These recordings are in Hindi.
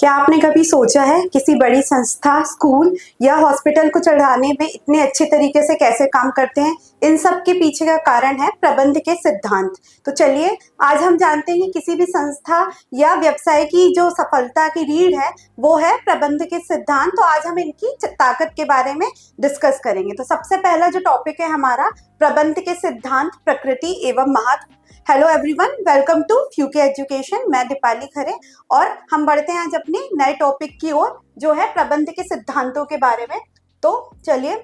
क्या आपने कभी सोचा है किसी बड़ी संस्था, स्कूल या हॉस्पिटल को चढ़ाने में इतने अच्छे तरीके से कैसे काम करते हैं? इन सब के पीछे का कारण है प्रबंध के सिद्धांत। तो चलिए आज हम जानते हैं किसी भी संस्था या व्यवसाय की जो सफलता की रीढ़ है वो है प्रबंध के सिद्धांत। तो आज हम इनकी ताकत के बारे में डिस्कस करेंगे। तो सबसे पहला जो टॉपिक है हमारा प्रबंध के सिद्धांत, प्रकृति एवं महत्व। हेलो एवरीवन, वेलकम टू फ्यूके एजुकेशन। मैं दीपाली खरे और हम बढ़ते हैं आज अपने नए टॉपिक की ओर जो है प्रबंध के सिद्धांतों के बारे में। तो चलिए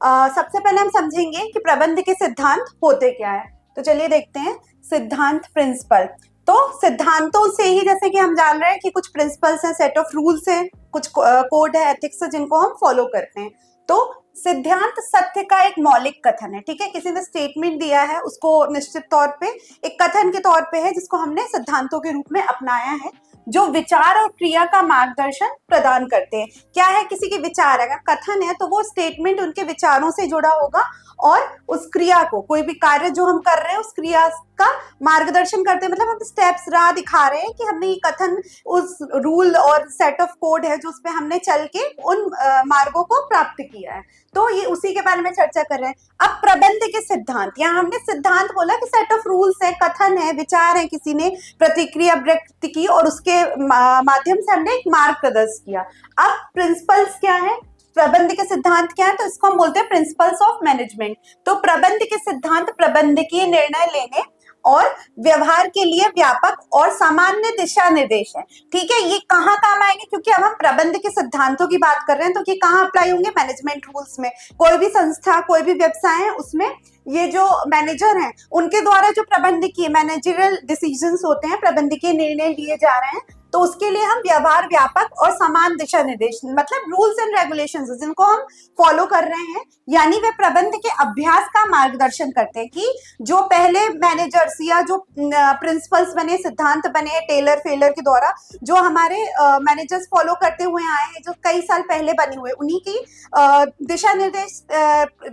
सबसे पहले हम समझेंगे कि प्रबंध के सिद्धांत होते क्या है। तो चलिए देखते हैं सिद्धांत, प्रिंसिपल। तो सिद्धांतों से ही जैसे कि हम जान रहे हैं कि कुछ प्रिंसिपल्स हैं, सेट ऑफ रूल्स हैं, कुछ कोड है, एथिक्स है जिनको हम फॉलो करते हैं। तो सिद्धांत सत्य का एक मौलिक कथन है, ठीक है। किसी ने स्टेटमेंट दिया है उसको निश्चित तौर पे एक कथन के तौर पे है जिसको हमने सिद्धांतों के रूप में अपनाया है, जो विचार और क्रिया का मार्गदर्शन प्रदान करते हैं। क्या है, किसी के विचार, अगर कथन है तो वो स्टेटमेंट उनके विचारों से जुड़ा होगा और उस क्रिया को, कोई भी कार्य जो हम कर रहे हैं उस क्रिया का मार्गदर्शन करते हैं। मतलब हम स्टेप्स राह दिखा रहे हैं कि हमने ये कथन, उस रूल और सेट ऑफ कोड है जो उस पे हमने चल के उन मार्गों को प्राप्त किया है। तो ये उसी के बारे में चर्चा कर रहे हैं। अब प्रबंध के सिद्धांत, यहाँ हमने सिद्धांत बोला कि सेट ऑफ रूल्स है, कथन है, विचार है, किसी ने प्रतिक्रिया व्यक्त की और उसके माध्यम से हमने एक मार्ग प्रदर्शित किया। अब प्रिंसिपल्स क्या है, प्रबंध के सिद्धांत क्या है, तो इसको हम बोलते हैं प्रिंसिपल्स ऑफ मैनेजमेंट। तो प्रबंध के सिद्धांत प्रबंधकीय निर्णय लेने और व्यवहार के लिए व्यापक और सामान्य दिशा निर्देश है, ठीक है। ये कहाँ काम आएंगे, क्योंकि अब हम प्रबंध के सिद्धांतों की बात कर रहे हैं तो ये कहाँ अप्लाई होंगे, मैनेजमेंट रूल्स में। कोई भी संस्था, कोई भी व्यवसाय है उसमें ये जो मैनेजर हैं उनके द्वारा जो प्रबंधकीय मैनेजरियल डिसीजंस होते हैं, प्रबंधकीय निर्णय लिए जा रहे हैं, तो उसके लिए हम व्यवहार, व्यापक और समान दिशा निर्देश, मतलब रूल्स एंड रेगुलेशंस जिनको हम फॉलो कर रहे हैं, यानी वे प्रबंध के अभ्यास का मार्गदर्शन करते हैं। कि जो पहले मैनेजर्स या जो प्रिंसिपल्स बने, सिद्धांत बने टेलर फेलर के द्वारा, जो हमारे मैनेजर्स फॉलो करते हुए आए हैं, जो कई साल पहले बने हुए, उन्हीं की दिशा निर्देश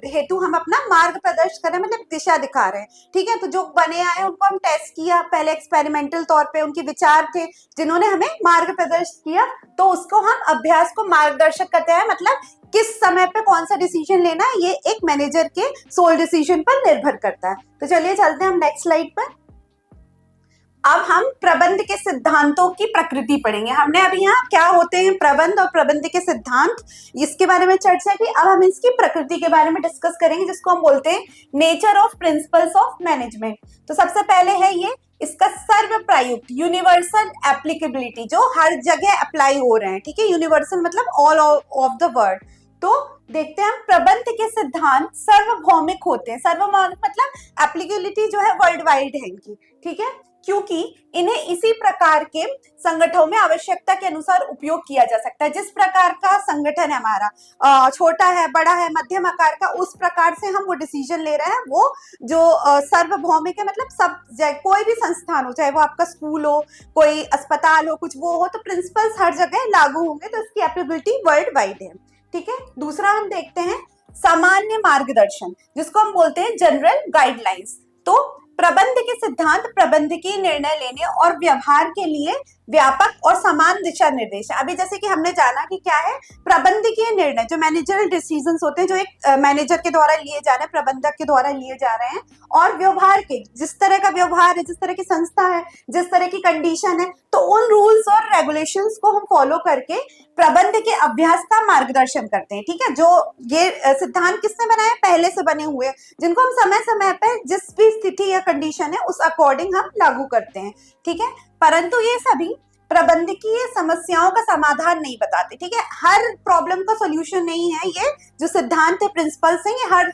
हेतु हम अपना मार्ग प्रदर्शन कर रहे हैं, मतलब दिशा दिखा रहे हैं, ठीक है। तो जो बने आए उनको हम टेस्ट किया, पहले एक्सपेरिमेंटल तौर पे उनके विचार थे जिन्होंने हमें मार्ग प्रदर्शित किया, तो उसको हम अभ्यास को मार्गदर्शक कहते हैं। मतलब किस समय पे कौन सा डिसीजन लेना है ये एक मैनेजर के सोल डिसीजन पर निर्भर करता है। तो चलिए चलते हैं हम नेक्स्ट स्लाइड पर। अब हम प्रबंध के सिद्धांतों की प्रकृति पढ़ेंगे। हमने अभी यहाँ क्या होते हैं प्रबंध और प्रबंध के सिद्धांत, इसके बारे में चर्चा की। अब हम इसकी प्रकृति के बारे में डिस्कस करेंगे जिसको हम बोलते हैं nature of principles of management. तो सबसे पहले है ये इसका सर्व प्रायुक्त, यूनिवर्सल एप्लीकेबिलिटी, जो हर जगह अप्लाई हो रहे हैं, ठीक है। यूनिवर्सल मतलब ऑल ऑफ द वर्ल्ड। तो देखते हैं हम प्रबंध के सिद्धांत सर्वभौमिक होते हैं। सर्वभौमिक मतलब एप्लीकेबिलिटी जो है वर्ल्ड वाइड है इनकी, ठीक है, क्योंकि इन्हें इसी प्रकार के संगठनों में आवश्यकता के अनुसार उपयोग किया जा सकता है। जिस प्रकार का संगठन है हमारा, छोटा है, बड़ा है, मध्यम आकार का, उस प्रकार से हम वो डिसीजन ले रहे हैं। वो जो सार्वभौमिक है, मतलब सब कोई भी संस्थान हो, चाहे वो आपका स्कूल हो, कोई अस्पताल हो, कुछ वो हो, तो प्रिंसिपल्स हर जगह लागू होंगे। तो इसकी एप्लीकेबिलिटी वर्ल्ड वाइड है, ठीक है। दूसरा हम देखते हैं सामान्य मार्गदर्शन, जिसको हम बोलते हैं जनरल गाइडलाइंस। तो प्रबंध के सिद्धांत प्रबंधकीय निर्णय लेने और व्यवहार के लिए व्यापक और समान दिशा निर्देश है। अभी जैसे कि हमने जाना कि क्या है प्रबंधकीय निर्णय, जो मैनेजरल डिसीजंस होते हैं, जो एक मैनेजर के द्वारा लिए जा रहे हैं, प्रबंधक के द्वारा लिए जा रहे हैं, और व्यवहार के, जिस तरह का व्यवहार है, जिस तरह की संस्था है, जिस तरह की कंडीशन है, तो उन रूल्स और रेगुलेशंस को हम फॉलो करके प्रबंध के अभ्यास का मार्गदर्शन करते हैं, ठीक है। जो ये सिद्धांत किसने बनाया, पहले से बने हुए, जिनको हम समय समय पर जिस भी स्थिति या कंडीशन है उस अकॉर्डिंग हम लागू करते हैं, ठीक है। परंतु ये सभी प्रबंधकीय समस्याओं का समाधान नहीं बताते, ठीक है। हर प्रॉब्लम का सॉल्यूशन नहीं है। ये जो सिद्धांत है, प्रिंसिपल्स हैं, ये हर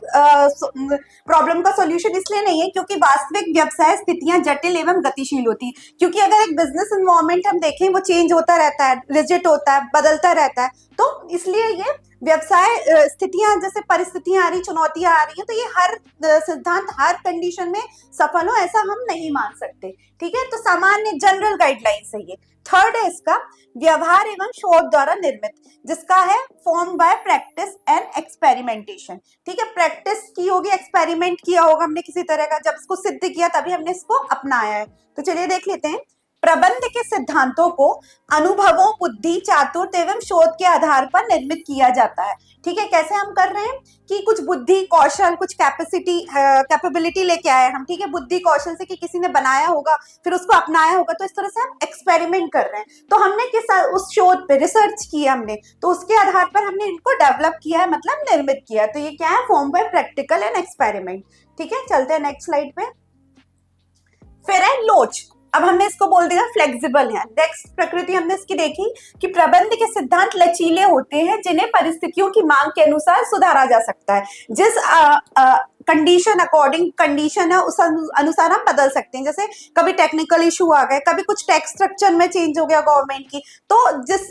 प्रॉब्लम का सॉल्यूशन इसलिए नहीं है क्योंकि वास्तविक व्यवसाय स्थितियां जटिल एवं गतिशील होती है। क्योंकि अगर एक बिजनेस एनवायरनमेंट हम देखें, वो चेंज होता रहता है, रिजिड होता है, बदलता रहता है, तो इसलिए ये व्यवसाय स्थितियां, जैसे परिस्थितियां आ रही, चुनौतियां आ रही हैं, तो ये हर सिद्धांत हर कंडीशन में सफल हो ऐसा हम नहीं मान सकते, ठीक है। तो सामान्य जनरल गाइडलाइंस है ये। थर्ड है इसका व्यवहार एवं शोध द्वारा निर्मित, जिसका है form by practice and experimentation, ठीक है। प्रैक्टिस की होगी, एक्सपेरिमेंट किया होगा हमने किसी तरह का, जब इसको सिद्ध किया तभी हमने इसको अपनाया है। तो चलिए देख लेते हैं प्रबंध के सिद्धांतों को अनुभवों, बुद्धि, चातुर्य एवं शोध के आधार पर निर्मित किया जाता है। ठीक है, कैसे हम कर रहे हैं कि कुछ बुद्धि, कौशल, कुछ कैपेबिलिटी लेके आए हम। ठीक है, बुद्धि कौशल से कि किसी ने बनाया होगा, फिर उसको अपनाया होगा, तो इस तरह से हम एक्सपेरिमेंट कर रहे हैं। तो हमने उस शोध पे रिसर्च किया हमने, तो उसके आधार पर हमने इनको डेवलप किया है, मतलब निर्मित किया है। तो ये क्या है? Form by practical and experiment. ठीक है, चलते हैं नेक्स्ट स्लाइड पे। फिर है लोच। अब हमने इसको बोल दिया फ्लेक्सिबल है। नेक्स्ट प्रकृति हमने इसकी देखी कि प्रबंध के सिद्धांत लचीले होते हैं, जिन्हें परिस्थितियों की मांग के अनुसार सुधारा जा सकता है। जिस कंडीशन अकॉर्डिंग कंडीशन है उस अनुसार हम बदल सकते हैं। जैसे कभी टेक्निकल इशू आ गए, कभी कुछ टैक्स स्ट्रक्चर में चेंज हो गया गवर्नमेंट की, तो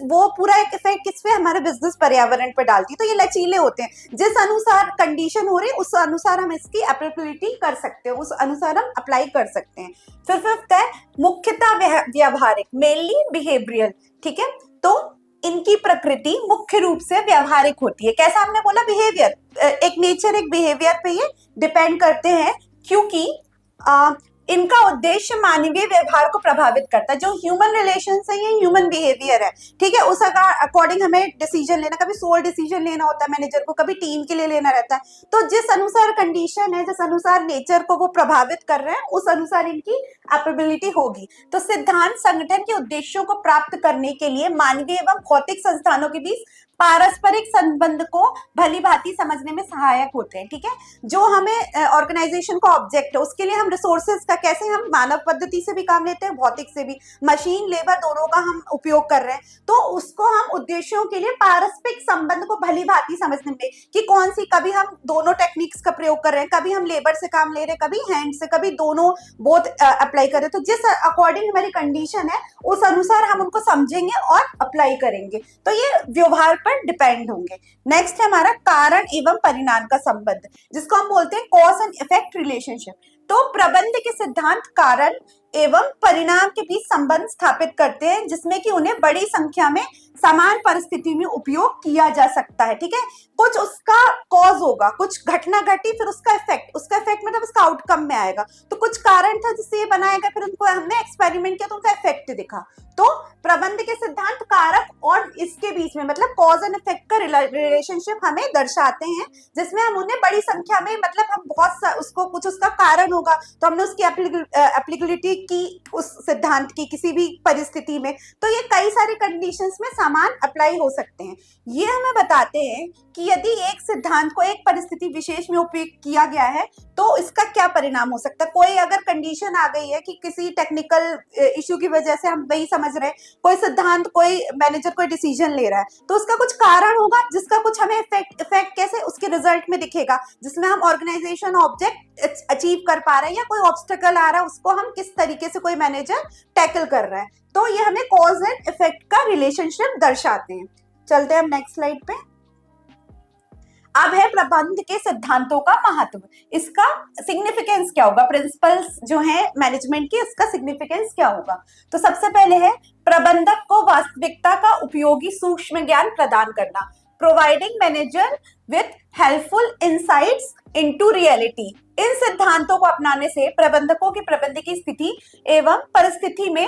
वो पूरा एक इफेक्ट किस पे? हमारे बिजनेस पर्यावरण पे डालती है। तो ये लचीले होते हैं, जिस अनुसार कंडीशन हो रही है उस अनुसार हम इसकी एप्लीकेबिलिटी कर सकते हैं, उस अनुसार हम अप्लाई कर सकते हैं। फिर फिफ्थ है मुख्यतः व्यावहारिक, मेनली बिहेवियरल। ठीक है, तो इनकी प्रकृति मुख्य रूप से व्यावहारिक होती है। कैसा हमने बोला? बिहेवियर, एक नेचर एक बिहेवियर पे ये डिपेंड करते हैं, क्योंकि इनका उद्देश्य मानवीय व्यवहार को प्रभावित करता है। जो ह्यूमन रिलेशंस है, ये ह्यूमन बिहेवियर है। ठीक है, उस अकॉर्डिंग हमें डिसीजन लेना, कभी सोल डिसीजन लेना होता है मैनेजर को, कभी टीम के लिए लेना रहता है। तो जिस अनुसार कंडीशन है, जिस अनुसार नेचर को वो प्रभावित कर रहे हैं, उस अनुसार इनकी एप्लीकेबिलिटी होगी। तो सिद्धांत संगठन के उद्देश्यों को प्राप्त करने के लिए मानवीय एवं भौतिक संस्थानों के बीच पारस्परिक संबंध को भली भांति समझने में सहायक होते हैं। ठीक है, जो हमें ऑर्गेनाइजेशन का ऑब्जेक्ट है, उसके लिए हम रिसोर्सेज का, कैसे हम मानव पद्धति से भी काम लेते हैं, भौतिक से भी, मशीन लेबर दोनों का हम उपयोग कर रहे हैं, तो उसको हम उद्देश्यों के लिए पारस्परिक संबंध को भली भांति समझने में, कि कौन सी, कभी हम दोनों टेक्निक्स का प्रयोग कर रहे हैं, कभी हम लेबर से काम ले रहे हैं, कभी हैंड से, कभी दोनों बोथ अप्लाई कर रहे हैं। तो जिस अकॉर्डिंग हमारी कंडीशन है उस अनुसार हम उनको समझेंगे और अप्लाई करेंगे। तो ये व्यवहार पर डिपेंड होंगे। नेक्स्ट है हमारा कारण एवं परिणाम का संबंध, जिसको हम बोलते हैं कॉज एंड इफेक्ट रिलेशनशिप। तो प्रबंध के सिद्धांत कारण एवं परिणाम के बीच संबंध स्थापित करते हैं, जिसमें कि उन्हें बड़ी संख्या में समान परिस्थिति में उपयोग किया जा सकता है। ठीक है, कुछ उसका कॉज होगा, कुछ घटना घटी, फिर उसका इफेक्ट मतलब उसका आउटकम में आएगा। तो कुछ कारण था जिससे ये बनाया गया, फिर उनको हमने एक्सपेरिमेंट किया तो उनका इफेक्ट दिखा। तो प्रबंध के सिद्धांत कारक और इसके बीच में, मतलब कॉज एंड इफेक्ट का रिलेशनशिप हमें दर्शाते हैं, जिसमें हम उन्हें बड़ी संख्या में, मतलब हम उसको कुछ उसका कारण होगा तो हमने उसकी एप्लीकेबिलिटी की उस सिद्धांत की किसी भी परिस्थिति में। तो ये कई सारे कंडीशंस में समान अप्लाई हो सकते हैं। ये हमें बताते हैं कि यदि एक सिद्धांत को एक परिस्थिति विशेष में उपयोग किया गया है तो इसका क्या परिणाम हो सकता है। कोई अगर कंडीशन आ गई है कि किसी टेक्निकल इश्यू की वजह से हम वही समझ रहे हैं, कोई सिद्धांत, कोई मैनेजर कोई डिसीजन ले रहा है, तो उसका कुछ कारण होगा जिसका कुछ हमें इफेक्ट कैसे उसके रिजल्ट में दिखेगा, जिसमें हम ऑर्गेनाइजेशन ऑब्जेक्ट अचीव कर पा रहे हैं, या कोई ऑब्स्टेकल आ रहा है उसको हम किस तरीके से कोई मैनेजर टैकल कर रहा है। तो ये हमें कॉज एंड इफेक्ट का रिलेशनशिप दर्शाते हैं। चलते हैं हम नेक्स्ट स्लाइड पे। अब है प्रबंध के सिद्धांतों का महत्व, इसका सिग्निफिकेंस क्या होगा, प्रिंसिपल्स जो है मैनेजमेंट की, इसका सिग्निफिकेंस क्या होगा। तो सबसे पहले है प्रबंधक को वास्तविकता का उपयोगी सूक्ष्म ज्ञान प्रदान करना, providing manager with helpful insights into reality. इन सिद्धांतों को अपनाने से प्रबंधकों की प्रबंधकीय स्थिति एवं परिस्थिति में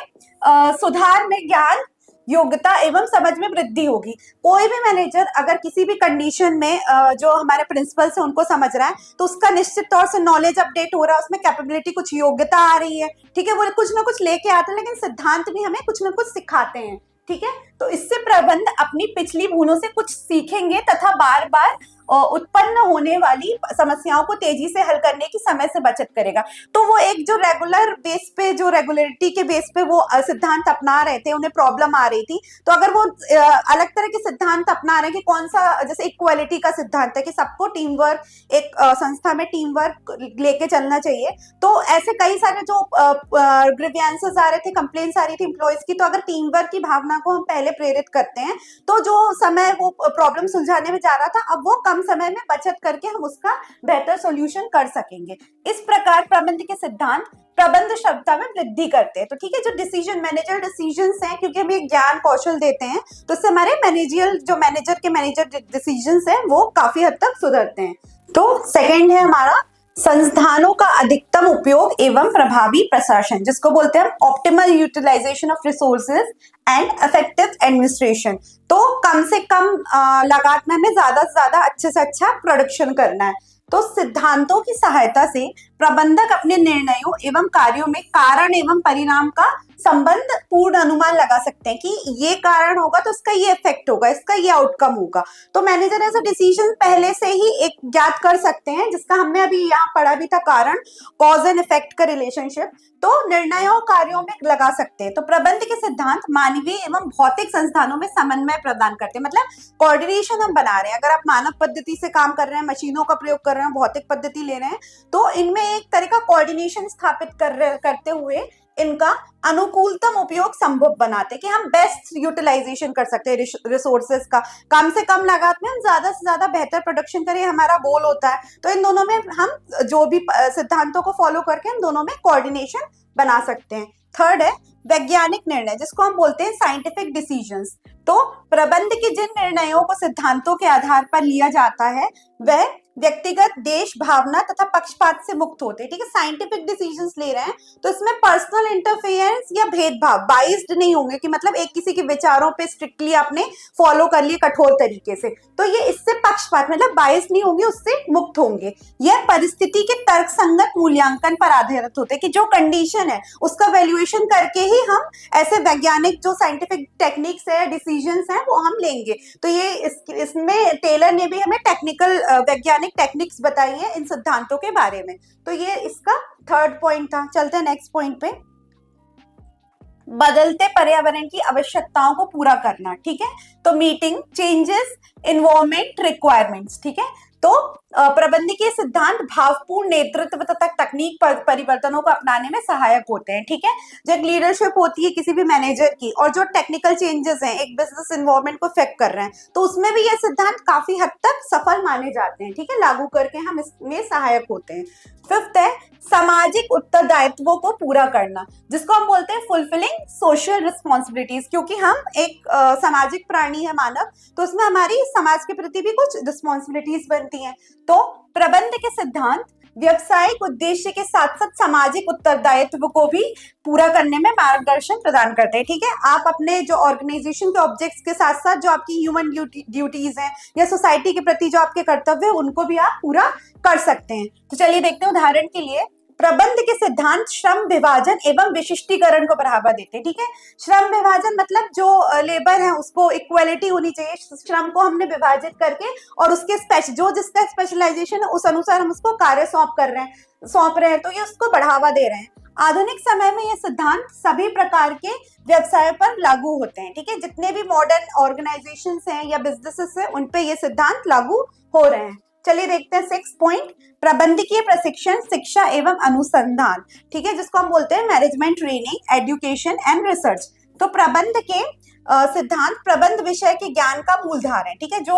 सुधार में ज्ञान, योग्यता एवं समझ में वृद्धि होगी। कोई भी मैनेजर अगर किसी भी कंडीशन में जो हमारे प्रिंसिपल्स है उनको समझ रहा है, तो उसका निश्चित तौर से नॉलेज अपडेट हो रहा है, उसमें कैपेबिलिटी, कुछ योग्यता आ रही है। ठीक है, वो कुछ ना कुछ लेके आते हैं, लेकिन सिद्धांत भी हमें कुछ ना कुछ सिखाते हैं। ठीक है, तो इससे प्रबंध अपनी पिछली भूलों से कुछ सीखेंगे तथा बार बार उत्पन्न होने वाली समस्याओं को तेजी से हल करने की समय से बचत करेगा। तो वो एक जो रेगुलर बेस पे, जो रेगुलरिटी के बेस पे वो सिद्धांत अपना रहे थे, उन्हें प्रॉब्लम आ रही थी, तो अगर वो अलग तरह के सिद्धांत अपना रहे हैं कि कौन सा, जैसे इक्वालिटी का सिद्धांत है कि सबको टीम वर्क, एक संस्था में टीम वर्क लेके चलना चाहिए, तो ऐसे कई सारे जो ग्रीवियंसेस आ रहे थे, कंप्लेंट्स आ रही थी एम्प्लॉयज की, तो अगर टीम वर्क की भावना को हम पहले प्रेरित करते हैं तो जो समय वो प्रॉब्लम सुलझाने में जा रहा था, अब वो कम समय में बचत करके हम उसका बेहतर सॉल्यूशन कर सकेंगे। इस प्रकार प्रबंध के सिद्धांत प्रबंध क्षमता में वृद्धि करते हैं। तो ठीक है, जो डिसीजन मैनेजर डिसीजंस हैं, क्योंकि हम एक ज्ञान कौशल देते हैं, तो इससे हमारे मैनेजर डिसीजंस हैं वो काफी हद तक सुधरते हैं। तो सेकंड है हमारा संस्थानों का अधिकतम उपयोग एवं प्रभावी प्रशासन, जिसको बोलते हैं optimal utilization of resources and effective administration. तो कम से कम लागत में हमें ज्यादा से ज्यादा अच्छे से अच्छा प्रोडक्शन करना है। तो सिद्धांतों की सहायता से प्रबंधक अपने निर्णयों एवं कार्यों में कारण एवं परिणाम का संबंध पूर्ण अनुमान लगा सकते हैं कि ये कारण होगा तो इसका ये इफेक्ट होगा, इसका ये आउटकम होगा। तो मैनेजर ऐसा डिसीजन पहले से ही एक ज्ञात कर सकते हैं, जिसका हमने अभी यहाँ पढ़ा भी था, कारण, कॉज एंड इफेक्ट का रिलेशनशिप। तो निर्णयों कार्यों में लगा सकते हैं। तो प्रबंध के सिद्धांत मानवीय एवं भौतिक संस्थानों में समन्वय प्रदान करते हैं, मतलब कोऑर्डिनेशन हम बना रहे हैं। अगर आप मानव पद्धति से काम कर रहे हैं, मशीनों का प्रयोग कर रहे हैं, भौतिक पद्धति ले रहे हैं, तो इनमें एक तरह का कोऑर्डिनेशन स्थापित करते हुए इनका अनुकूलतम उपयोग संभव बनाते हैं कि हम बेस्ट यूटिलाइजेशन कर सकते हैं रिसोर्सेज का, कम से कम लागत में हम ज्यादा से ज्यादा बेहतर प्रोडक्शन करें, हमारा गोल होता है। तो इन दोनों में हम जो भी सिद्धांतों को फॉलो करके इन दोनों में कोऑर्डिनेशन बना सकते हैं। थर्ड है वैज्ञानिक निर्णय, जिसको हम बोलते हैं साइंटिफिक डिसीजंस। तो प्रबंध के जिन निर्णयों को सिद्धांतों के आधार पर लिया जाता है वह व्यक्तिगत देश भावना तथा पक्षपात से मुक्त होते हैं। ठीक है, साइंटिफिक डिसीजंस ले रहे हैं तो इसमें पर्सनल इंटरफेरेंस या भेदभाव, बाइस्ड नहीं होंगे कि मतलब एक किसी के विचारों पे स्ट्रिक्टली आपने फॉलो कर लिए कठोर तरीके से, तो ये इससे पक्षपात मतलब बाइस नहीं होंगे, उससे मुक्त होंगे। यह परिस्थिति के तर्कसंगत मूल्यांकन पर आधारित होते हैं कि जो कंडीशन है उसका वैल्यूएशन करके ही हम ऐसे वैज्ञानिक जो साइंटिफिक टेक्निक्स है, डिसीजंस हैं, वो हम लेंगे। तो ये इसमें टेलर ने भी हमें टेक्निकल वैज्ञानिक टेक्निक्स बताई है इन सिद्धांतों के बारे में। तो ये इसका थर्ड पॉइंट था। चलते हैं नेक्स्ट पॉइंट पे, बदलते पर्यावरण की आवश्यकताओं को पूरा करना। ठीक है, तो मीटिंग चेंजेस एनवायरमेंट रिक्वायरमेंट्स। ठीक है, तो प्रबंधकीय सिद्धांत भावपूर्ण नेतृत्व तथा तकनीक परिवर्तनों को अपनाने में सहायक होते हैं। ठीक है, जब लीडरशिप होती है किसी भी मैनेजर की और जो टेक्निकल चेंजेस हैं एक बिजनेस एनवायरनमेंट को इफेक्ट कर रहे हैं, तो उसमें भी ये सिद्धांत काफी हद तक सफल माने जाते हैं। ठीक है, लागू करके हम इसमें सहायक होते हैं। फिफ्थ है सामाजिक उत्तरदायित्वों को पूरा करना, जिसको हम बोलते हैं फुलफिलिंग सोशल रिस्पॉन्सिबिलिटीज। क्योंकि हम एक सामाजिक प्राणी है मानव, तो उसमें हमारी समाज के प्रति भी कुछ रिस्पॉन्सिबिलिटीज बनती हैं। तो प्रबंध के सिद्धांत व्यवसायिक उद्देश्य के साथ साथ सामाजिक उत्तरदायित्व को भी पूरा करने में मार्गदर्शन प्रदान करते हैं। ठीक है, आप अपने जो ऑर्गेनाइजेशन के ऑब्जेक्ट्स के साथ साथ जो आपकी ह्यूमन ड्यूटीज हैं या सोसाइटी के प्रति जो आपके कर्तव्य है उनको भी आप पूरा कर सकते हैं। तो चलिए देखते हैं, उदाहरण के लिए प्रबंध के सिद्धांत श्रम विभाजन एवं विशिष्टीकरण को बढ़ावा देते हैं। ठीक है, श्रम विभाजन मतलब जो लेबर है उसको इक्वालिटी होनी चाहिए, श्रम को हमने विभाजित करके और उसके जो जिसका स्पेशलाइजेशन है उस अनुसार हम उसको कार्य सौंप रहे हैं, तो ये उसको बढ़ावा दे रहे हैं। आधुनिक समय में ये सिद्धांत सभी प्रकार के व्यवसाय पर लागू होते हैं। ठीक है, जितने भी मॉडर्न ऑर्गेनाइजेशंस हैं या बिजनेसेस हैं उन पे ये सिद्धांत लागू हो रहे हैं। चलिए देखते हैं सिक्स पॉइंट, प्रबंधकीय प्रशिक्षण शिक्षा एवं अनुसंधान। ठीक है, जिसको हम बोलते हैं management training education and research. तो प्रबंध के सिद्धांत प्रबंध विषय के ज्ञान का मूलधार है। ठीक है, जो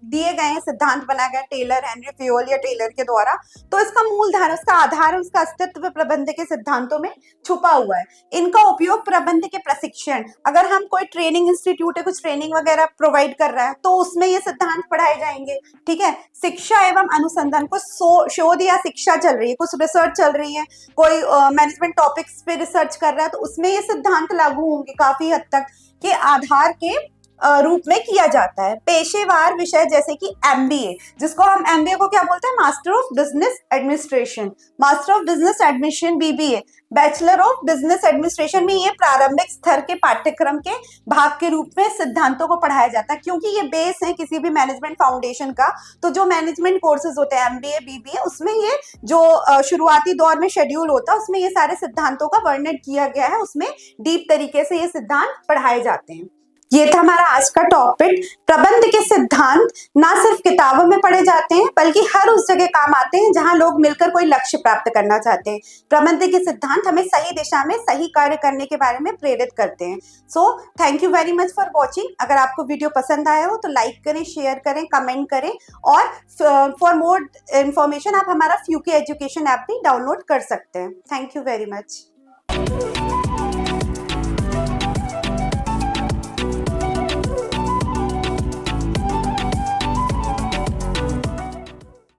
दिए गए हैं सिद्धांत बनाए गए टेलर हेनरी फ्यूल या टेलर के द्वारा, तो इसका मूलधार, उसका आधार, उसका अस्तित्व प्रबंध के सिद्धांतों में छुपा हुआ है। इनका उपयोग प्रबंध के प्रशिक्षण, अगर हम कोई ट्रेनिंग इंस्टीट्यूट है कुछ ट्रेनिंग वगैरह प्रोवाइड कर रहा है तो उसमें ये सिद्धांत पढ़ाए जाएंगे। ठीक है, शिक्षा एवं अनुसंधान, कुछ शोध या शिक्षा चल रही है, कुछ रिसर्च चल रही है, कोई मैनेजमेंट टॉपिक्स पे रिसर्च कर रहा है, तो उसमें ये सिद्धांत लागू होंगे काफी हद तक के आधार के रूप में किया जाता है। पेशेवर विषय जैसे कि एमबीए, जिसको हम एमबीए को क्या बोलते हैं, master of business administration, master of business admission BBA, bachelor of business administration में ये प्रारंभिक स्तर के पाठ्यक्रम के भाग के रूप में सिद्धांतों को पढ़ाया जाता है। क्योंकि ये बेस है किसी भी मैनेजमेंट फाउंडेशन का, तो जो मैनेजमेंट कोर्सेज होते हैं एमबीए बीबीए, उसमें ये जो शुरुआती दौर में शेड्यूल होता है उसमें ये सारे सिद्धांतों का वर्णन किया गया है, उसमें डीप तरीके से ये सिद्धांत पढ़ाए जाते हैं। ये था हमारा आज का टॉपिक। प्रबंध के सिद्धांत ना सिर्फ किताबों में पढ़े जाते हैं बल्कि हर उस जगह काम आते हैं जहां लोग मिलकर कोई लक्ष्य प्राप्त करना चाहते हैं। प्रबंध के सिद्धांत हमें सही दिशा में सही कार्य करने के बारे में प्रेरित करते हैं। So thank you very much for watching. अगर आपको वीडियो पसंद आया हो तो लाइक करें, शेयर करें, कमेंट करें, और फॉर मोर इंफॉर्मेशन आप हमारा फ्यूकी एजुकेशन ऐप भी डाउनलोड कर सकते हैं। Thank you very much.